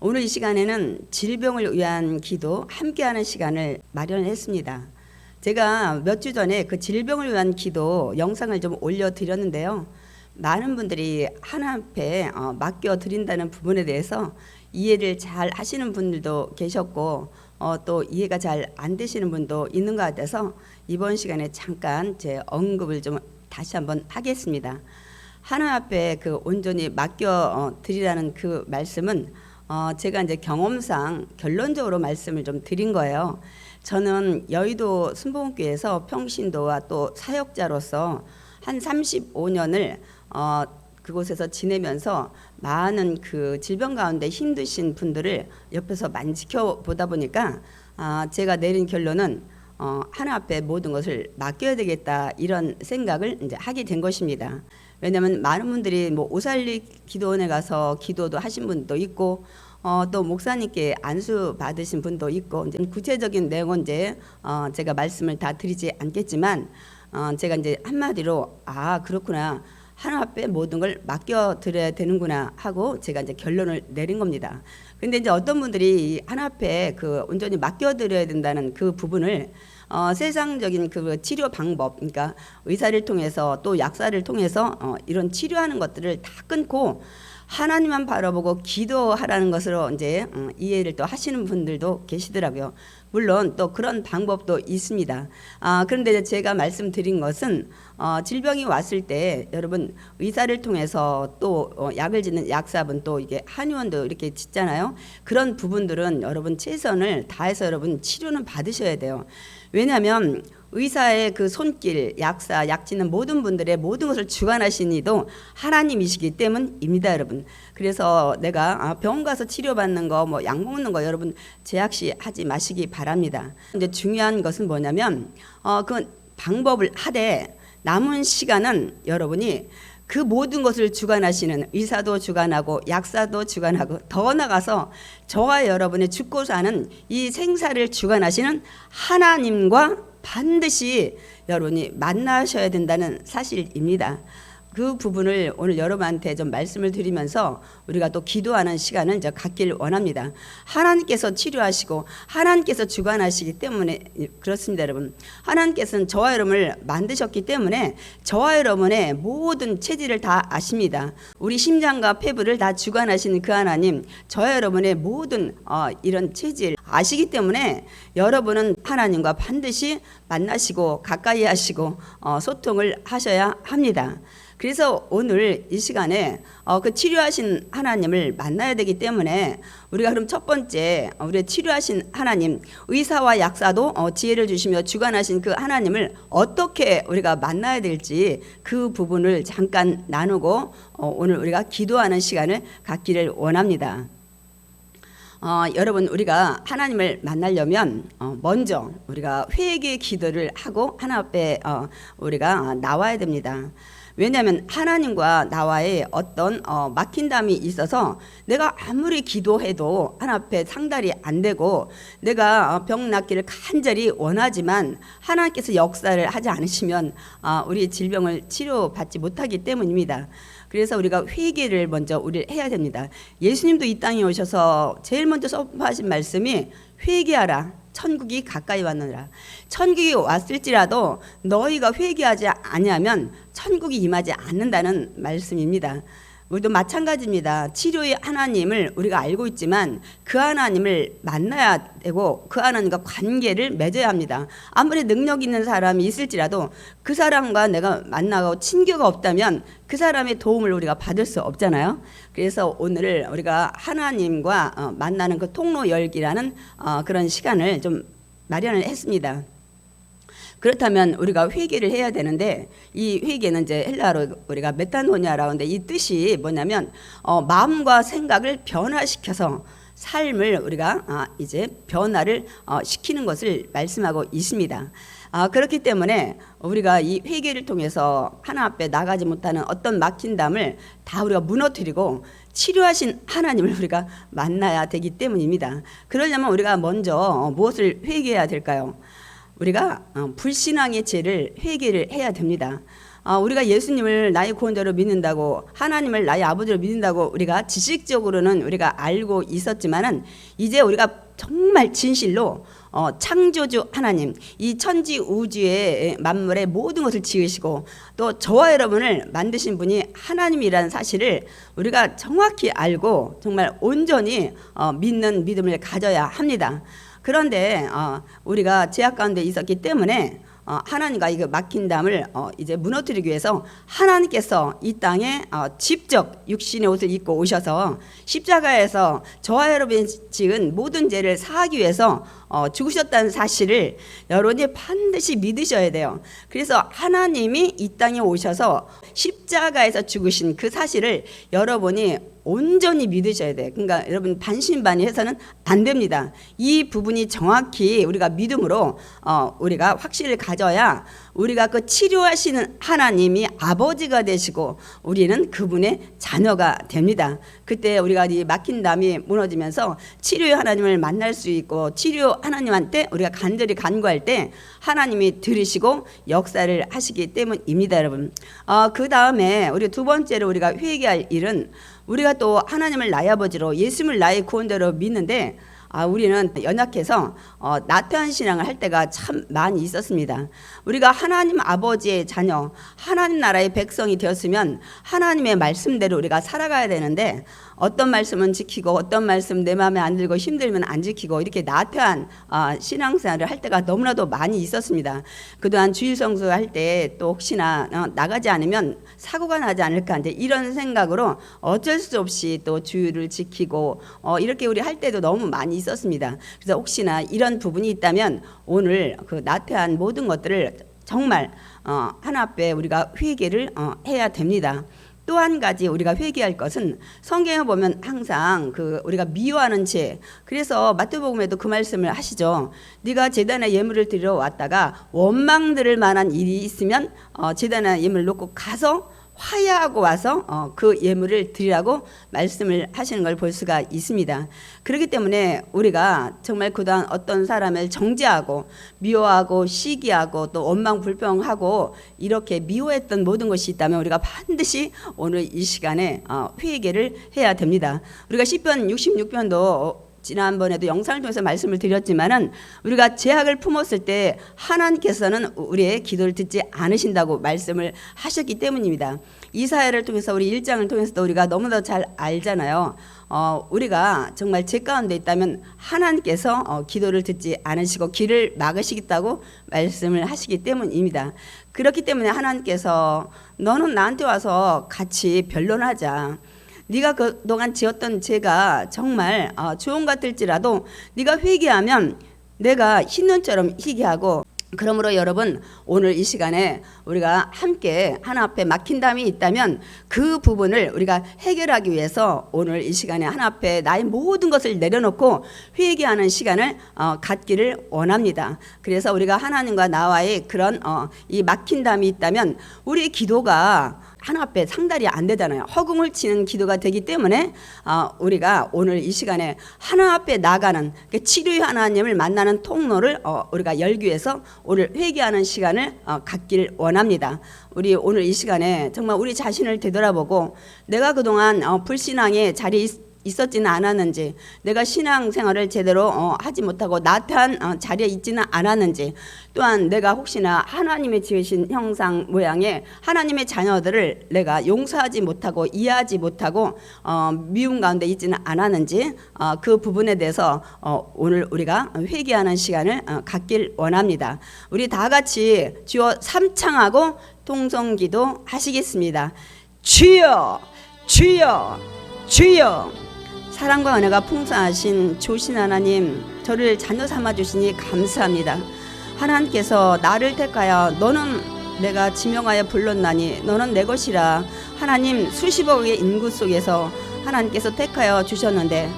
오늘 이 시간에는 질병을 위한 기도 함께하는 시간을 마련했습니다. 제가 몇 주 전에 그 질병을 위한 기도 영상을 좀 올려드렸는데요. 많은 분들이 하나님 앞에 맡겨드린다는 부분에 대해서 이해를 잘 하시는 분들도 계셨고 또 이해가 잘 안 되시는 분도 있는 것 같아서 이번 시간에 잠깐 제 언급을 좀 다시 한번 하겠습니다. 하나님 앞에 그 온전히 맡겨드리라는 그 말씀은 제가 이제 경험상 결론적으로 말씀을 좀 드린 거예요. 저는 여의도 순복음교회에서 평신도와 또 사역자로서 한 35년을 그곳에서 지내면서 많은 그 질병 가운데 힘드신 분들을 옆에서 많이 지켜보다 보니까 제가 내린 결론은 하나 앞에 모든 것을 맡겨야 되겠다 이런 생각을 이제 하게 된 것입니다. 왜냐하면 많은 분들이 뭐 오살리 기도원에 가서 기도도 하신 분도 있고 또 목사님께 안수 받으신 분도 있고 이제 구체적인 내용은 이제 제가 말씀을 다 드리지 않겠지만 제가 이제 한마디로 그렇구나. 하나님 앞에 모든 걸 맡겨드려야 되는구나 하고 제가 이제 결론을 내린 겁니다. 근데 이제 어떤 분들이 하나님 앞에 그 온전히 맡겨드려야 된다는 그 부분을 세상적인 그 치료 방법, 그러니까 의사를 통해서 또 약사를 통해서 이런 치료하는 것들을 다 끊고 하나님만 바라보고 기도하라는 것으로 이제 이해를 또 하시는 분들도 계시더라고요. 물론 또 그런 방법도 있습니다. 그런데 제가 말씀드린 것은 질병이 왔을 때 여러분 의사를 통해서 또 약을 짓는 약사분 또 이게 한의원도 이렇게 짓잖아요. 그런 부분들은 여러분 최선을 다해서 여러분 치료는 받으셔야 돼요. 왜냐하면 의사의 그 손길, 약사, 약 짓는 모든 분들의 모든 것을 주관하신 이도 하나님이시기 때문입니다, 여러분. 그래서 내가 병원 가서 치료받는 거, 뭐 약 먹는 거 여러분 제약시 하지 마시기 바랍니다. 이제 중요한 것은 뭐냐면 그 방법을 하되 남은 시간은 여러분이 그 모든 것을 주관하시는 의사도 주관하고 약사도 주관하고 더 나아가서 저와 여러분의 죽고 사는 이 생사를 주관하시는 하나님과 반드시 여러분이 만나셔야 된다는 사실입니다. 그 부분을 오늘 여러분한테 좀 말씀을 드리면서 우리가 또 기도하는 시간을 갖길 원합니다. 하나님께서 치료하시고 하나님께서 주관하시기 때문에 그렇습니다, 여러분. 하나님께서는 저와 여러분을 만드셨기 때문에 저와 여러분의 모든 체질을 다 아십니다. 우리 심장과 폐부를 다 주관하시는 그 하나님, 저와 여러분의 모든 이런 체질 아시기 때문에 여러분은 하나님과 반드시 만나시고 가까이 하시고 소통을 하셔야 합니다. 그래서 오늘 이 시간에 그 치료하신 하나님을 만나야 되기 때문에 우리가 그럼 첫 번째 우리 치료하신 하나님, 의사와 약사도 지혜를 주시며 주관하신 그 하나님을 어떻게 우리가 만나야 될지 그 부분을 잠깐 나누고 오늘 우리가 기도하는 시간을 갖기를 원합니다. 여러분 우리가 하나님을 만나려면 먼저 우리가 회개 기도를 하고 하나님 앞에 우리가 나와야 됩니다. 왜냐하면 하나님과 나와의 어떤 막힌담이 있어서 내가 아무리 기도해도 하나님 앞에 상달이 안 되고 내가 병 낫기를 간절히 원하지만 하나님께서 역사를 하지 않으시면 우리 질병을 치료받지 못하기 때문입니다. 그래서 우리가 회개를 먼저 우리 해야 됩니다. 예수님도 이 땅에 오셔서 제일 먼저 선포하신 말씀이 회개하라. 천국이 가까이 왔느니라. 천국이 왔을지라도 너희가 회개하지 아니하면 천국이 임하지 않는다는 말씀입니다. 우리도 마찬가지입니다. 치료의 하나님을 우리가 알고 있지만 그 하나님을 만나야 되고 그 하나님과 관계를 맺어야 합니다. 아무리 능력 있는 사람이 있을지라도 그 사람과 내가 만나고 친교가 없다면 그 사람의 도움을 우리가 받을 수 없잖아요. 그래서 오늘 우리가 하나님과 만나는 그 통로 열기라는 그런 시간을 좀 마련을 했습니다. 그렇다면 우리가 회개를 해야 되는데 이 회개는 이제 헬라어로 우리가 메타노니아라고 하는데 이 뜻이 뭐냐면 마음과 생각을 변화시켜서 삶을 우리가 이제 변화를 시키는 것을 말씀하고 있습니다. 그렇기 때문에 우리가 이 회개를 통해서 하나님 앞에 나가지 못하는 어떤 막힌 담을 다 우리가 무너뜨리고 치료하신 하나님을 우리가 만나야 되기 때문입니다. 그러려면 우리가 먼저 무엇을 회개해야 될까요? 우리가 불신앙의 죄를 회개를 해야 됩니다. 우리가 예수님을 나의 구원자로 믿는다고, 하나님을 나의 아버지로 믿는다고 우리가 지식적으로는 우리가 알고 있었지만은 이제 우리가 정말 진실로 창조주 하나님, 이 천지 우주의 만물의 모든 것을 지으시고 또 저와 여러분을 만드신 분이 하나님이라는 사실을 우리가 정확히 알고 정말 온전히 믿는 믿음을 가져야 합니다. 그런데 우리가 죄악 가운데 있었기 때문에 하나님과 이 막힌 담을 이제 무너뜨리기 위해서 하나님께서 이 땅에 직접 육신의 옷을 입고 오셔서 십자가에서 저와 여러분이 지은 모든 죄를 사하기 위해서 죽으셨다는 사실을 여러분이 반드시 믿으셔야 돼요. 그래서 하나님이 이 땅에 오셔서 십자가에서 죽으신 그 사실을 여러분이 온전히 믿으셔야 돼요. 그러니까 여러분 반신반의해서는 안 됩니다. 이 부분이 정확히 우리가 믿음으로 우리가 확신을 가져야 우리가 그 치료하시는 하나님이 아버지가 되시고 우리는 그분의 자녀가 됩니다. 그때 우리가 이 막힌 담이 무너지면서 치료의 하나님을 만날 수 있고 치료 하나님한테 우리가 간절히 간구할 때 하나님이 들으시고 역사를 하시기 때문입니다, 여러분. 그 다음에 우리 두 번째로 우리가 회개할 일은 우리가 또 하나님을 나의 아버지로 예수님을 나의 구원자로 믿는데 우리는 연약해서 나태한 신앙을 할 때가 참 많이 있었습니다. 우리가 하나님 아버지의 자녀, 하나님 나라의 백성이 되었으면 하나님의 말씀대로 우리가 살아가야 되는데 어떤 말씀은 지키고 어떤 말씀 내 마음에 안 들고 힘들면 안 지키고 이렇게 나태한 신앙생활을 할 때가 너무나도 많이 있었습니다. 그동안 주일 성수할 때 또 혹시나 나가지 않으면 사고가 나지 않을까 이제 이런 생각으로 어쩔 수 없이 또 주일을 지키고 이렇게 우리 할 때도 너무 많이 있었습니다. 그래서 혹시나 이런 부분이 있다면 오늘 그 나태한 모든 것들을 정말 하나 앞에 우리가 회개를 해야 됩니다. 또 한 가지 우리가 회개할 것은 성경에 보면 항상 그 우리가 미워하는 죄, 그래서 마태복음에도 그 말씀을 하시죠. 네가 제단에 예물을 드리러 왔다가 원망 들을 만한 일이 있으면 제단에 예물을 놓고 가서 화해하고 와서 그 예물을 드리라고 말씀을 하시는 걸 볼 수가 있습니다. 그렇기 때문에 우리가 정말 그동안 어떤 사람을 정죄하고 미워하고 시기하고 또 원망 불평하고 이렇게 미워했던 모든 것이 있다면 우리가 반드시 오늘 이 시간에 회개를 해야 됩니다. 우리가 시편 66편도 지난번에도 영상을 통해서 말씀을 드렸지만은 우리가 죄악을 품었을 때 하나님께서는 우리의 기도를 듣지 않으신다고 말씀을 하셨기 때문입니다. 이사야를 통해서 우리 1장을 통해서도 우리가 너무나 잘 알잖아요. 우리가 정말 죄 가운데 있다면 하나님께서 기도를 듣지 않으시고 길을 막으시겠다고 말씀을 하시기 때문입니다. 그렇기 때문에 하나님께서 너는 나한테 와서 같이 변론하자. 네가 그동안 지었던 죄가 정말 좋은 것 같을지라도 네가 회개하면 내가 흰눈처럼 희게 하고, 그러므로 여러분 오늘 이 시간에 우리가 함께 하나 앞에 막힌 담이 있다면 그 부분을 우리가 해결하기 위해서 오늘 이 시간에 하나 앞에 나의 모든 것을 내려놓고 회개하는 시간을 갖기를 원합니다. 그래서 우리가 하나님과 나와의 그런 이 막힌 담이 있다면 우리의 기도가 하나 앞에 상달이 안 되잖아요. 허공을 치는 기도가 되기 때문에 우리가 오늘 이 시간에 하나 앞에 나가는 치료의 하나님을 만나는 통로를 우리가 열기 위해서 오늘 회개하는 시간을 갖길 원합니다. 우리 오늘 이 시간에 정말 우리 자신을 되돌아보고 내가 그동안 불신앙의 자리에 있었지는 않았는지, 내가 신앙생활을 제대로 하지 못하고 나태한 자리에 있지는 않았는지, 또한 내가 혹시나 하나님의 지으신 형상 모양의 하나님의 자녀들을 내가 용서하지 못하고 이해하지 못하고 미움 가운데 있지는 않았는지 그 부분에 대해서 오늘 우리가 회개하는 시간을 갖길 원합니다. 우리 다 같이 주여 삼창하고 통성기도 하시겠습니다. 주여 주여 주여. 사랑과 은혜가 풍성하신 조신 하나님, 저를 자녀 삼아 주시니 감사합니다. 하나님께서 나를 택하여 너는 내가 지명하여 불렀나니 너는 내 것이라. 하나님, 수십억의 인구 속에서 하나님께서 택하여 주셨는데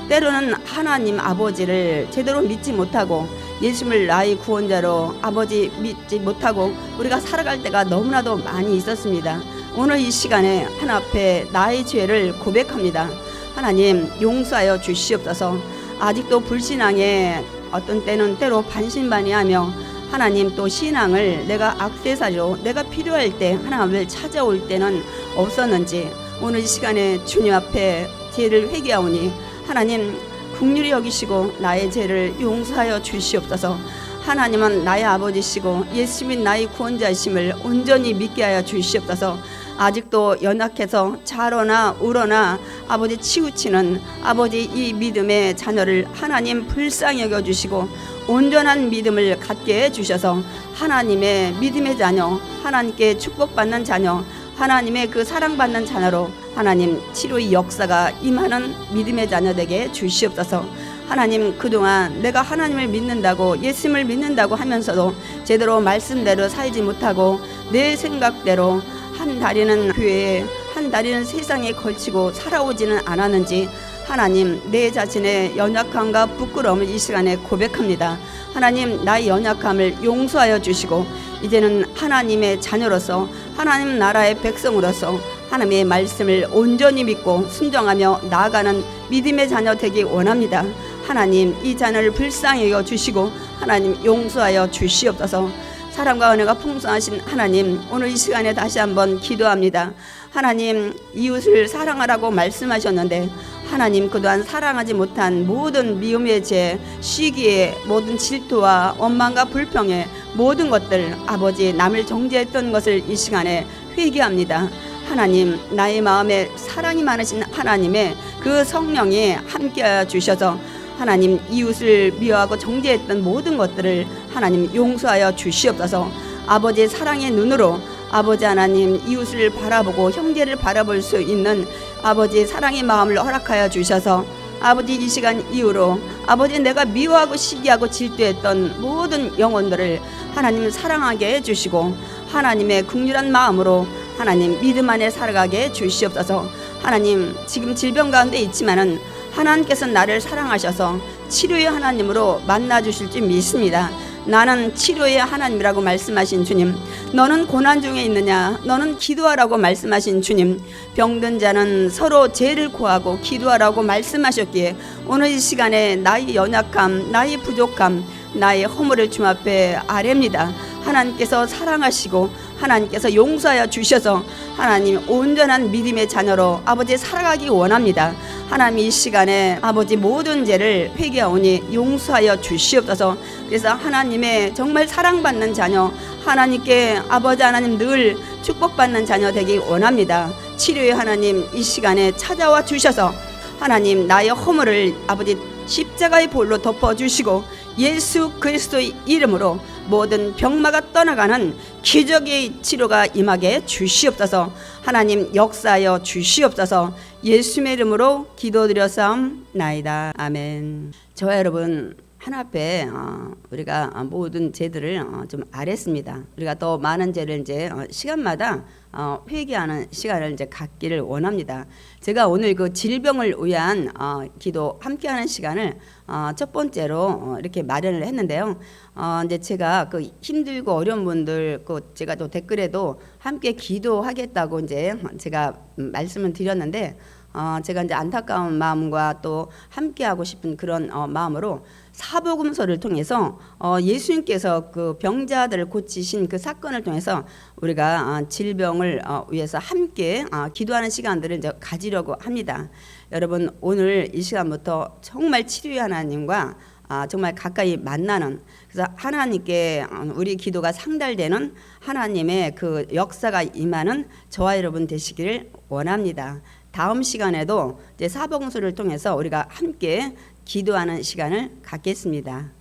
때로는 하나님 아버지를 제대로 믿지 못하고 예수님을 나의 구원자로 아버지 믿지 못하고 우리가 살아갈 때가 너무나도 많이 있었습니다. 오늘 이 시간에 하나 앞에 나의 죄를 고백합니다. 하나님, 용서하여 주시옵소서. 아직도 불신앙에 어떤 때는 때로 반신반의하며 하나님 또 신앙을 내가 액세서리로 내가 필요할 때 하나님을 찾아올 때는 없었는지 오늘 이 시간에 주님 앞에 죄를 회개하오니 하나님 긍휼히 여기시고 나의 죄를 용서하여 주시옵소서. 하나님은 나의 아버지시고 예수님이 나의 구원자이심을 온전히 믿게 하여 주시옵소서. 아직도 연약해서 자로나 울어나 아버지 치우치는 아버지 이 믿음의 자녀를 하나님 불쌍히 여겨주시고 온전한 믿음을 갖게 해주셔서 하나님의 믿음의 자녀, 하나님께 축복받는 자녀, 하나님의 그 사랑받는 자녀로 하나님 치료의 역사가 임하는 믿음의 자녀 되게 주시옵소서. 하나님 그동안 내가 하나님을 믿는다고 예수님을 믿는다고 하면서도 제대로 말씀대로 살지 못하고 내 생각대로 한 다리는 교회에 한 다리는 세상에 걸치고 살아오지는 않았는지 하나님 내 자신의 연약함과 부끄러움을 이 시간에 고백합니다. 하나님 나의 연약함을 용서하여 주시고 이제는 하나님의 자녀로서 하나님 나라의 백성으로서 하나님의 말씀을 온전히 믿고 순종하며 나아가는 믿음의 자녀 되기 원합니다. 하나님 이 자녀를 불쌍히 여겨 주시고 하나님 용서하여 주시옵소서. 사랑과 은혜가 풍성하신 하나님 오늘 이 시간에 다시 한번 기도합니다. 하나님 이웃을 사랑하라고 말씀하셨는데 하나님 그동안 사랑하지 못한 모든 미움의 죄, 시기의 모든 질투와 원망과 불평의 모든 것들 아버지 남을 정죄했던 것을 이 시간에 회개합니다. 하나님 나의 마음에 사랑이 많으신 하나님의 그 성령이 함께하여 주셔서 하나님 이웃을 미워하고 정죄했던 모든 것들을 하나님 용서하여 주시옵소서. 아버지의 사랑의 눈으로 아버지 하나님 이웃을 바라보고 형제를 바라볼 수 있는 아버지의 사랑의 마음을 허락하여 주셔서 아버지 이 시간 이후로 아버지 내가 미워하고 시기하고 질투했던 모든 영혼들을 하나님 사랑하게 해주시고 하나님의 긍휼한 마음으로 하나님 믿음 안에 살아가게 해주시옵소서. 하나님 지금 질병 가운데 있지만은 하나님께서 나를 사랑하셔서 치료의 하나님으로 만나주실 줄 믿습니다. 나는 치료의 하나님이라고 말씀하신 주님, 너는 고난 중에 있느냐, 너는 기도하라고 말씀하신 주님, 병든 자는 서로 죄를 고하고 기도하라고 말씀하셨기에 오늘 이 시간에 나의 연약함, 나의 부족함, 나의 허물을 주님 앞에 아뢰입니다. 하나님께서 사랑하시고 하나님께서 용서하여 주셔서 하나님 온전한 믿음의 자녀로 아버지 살아가기 원합니다. 하나님 이 시간에 아버지 모든 죄를 회개하오니 용서하여 주시옵소서. 그래서 하나님의 정말 사랑받는 자녀, 하나님께 아버지 하나님 늘 축복받는 자녀 되기 원합니다. 치료의 하나님 이 시간에 찾아와 주셔서 하나님 나의 허물을 아버지 십자가의 볼로 덮어주시고 예수 그리스도의 이름으로 모든 병마가 떠나가는 기적의 치료가 임하게 주시옵소서. 하나님 역사하여 주시옵소서. 예수의 이름으로 기도드렸사옵나이다. 아멘. 저와 여러분 하나 앞에 우리가 모든 죄들을 좀 아랬습니다. 우리가 더 많은 죄를 이제 시간마다 회개하는 시간을 이제 갖기를 원합니다. 제가 오늘 그 질병을 위한 기도 함께하는 시간을 첫 번째로 이렇게 마련을 했는데요. 이제 제가 그 힘들고 어려운 분들 제가 또 댓글에도 함께 기도하겠다고 이제 제가 말씀을 드렸는데 제가 이제 안타까운 마음과 또 함께하고 싶은 그런 마음으로 사복음서를 통해서 예수님께서 그 병자들을 고치신 그 사건을 통해서 우리가 질병을 위해서 함께 기도하는 시간들을 이제 가지려고 합니다. 여러분 오늘 이 시간부터 정말 치료의 하나님과 정말 가까이 만나는, 그래서 하나님께 우리 기도가 상달되는 하나님의 그 역사가 임하는 저와 여러분 되시기를 원합니다. 다음 시간에도 이제 사복음서를 통해서 우리가 함께 기도하는 시간을 갖겠습니다.